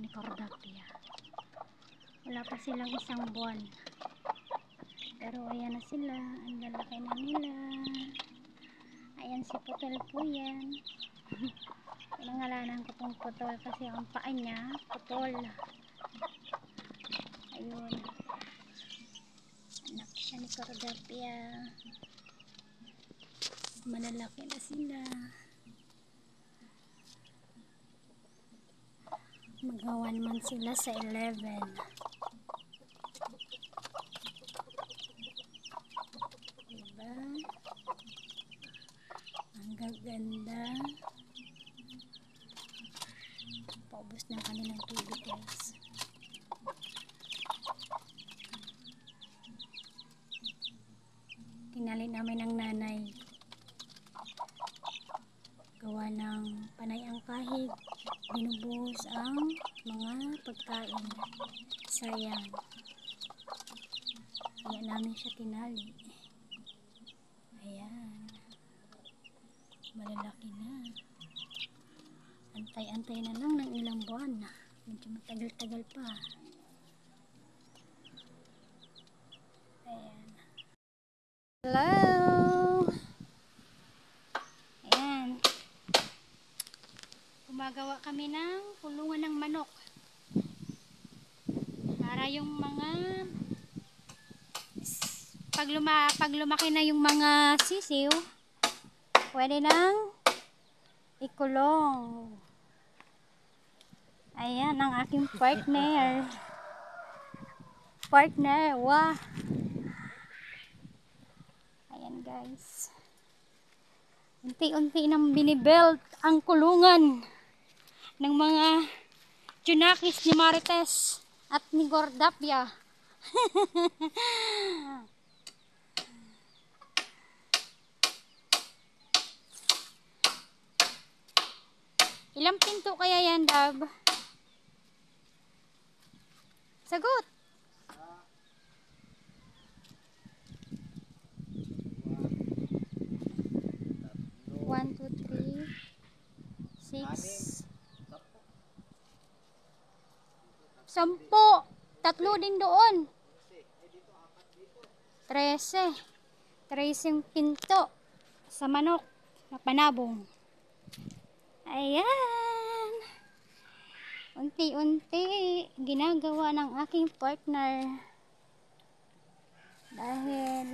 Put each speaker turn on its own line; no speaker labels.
ni Cordapia. Wala pa silang isang buwan. Pero ayan na sila. Ang lalaki na nila. Ayan si Putol po yan. Pinangalanan ko pong Putol kasi ang paa niya putol. Ayun. Anak siya ni Cordapia. Malalaki na sila. Magawan man sila sa 11. Diba? Ang gaganda. Paubos ng kanilang tubig, guys. Tinali namin ng nanay. Gawa ng panay ang kahig. Binubuhos ang mga pagkain. Sayang. Kaya namin siya tinali. Ayan. Malalaki na. Antay-antay na lang ng ilang buwan. Medyo matagal-tagal pa. Ayan. Hello! Ayan. Gumagawa kami ng kulungan ng manok. Para yung mga pag lumaki na yung mga sisiw, pwede nang ikulong. Ayan ang aking partner. Wah! Ayan guys. Unti-unti nang binibuild ang kulungan ng mga Junakis ni Marites at ni Cordapia. Ilang pinto kaya yan, Dab? Sagot! 1, 2, 3, 6, 10. Tatlo din doon. 13. 13 pinto sa manok na panabong. Ayan. Unti-unti ginagawa ng aking partner. Dahil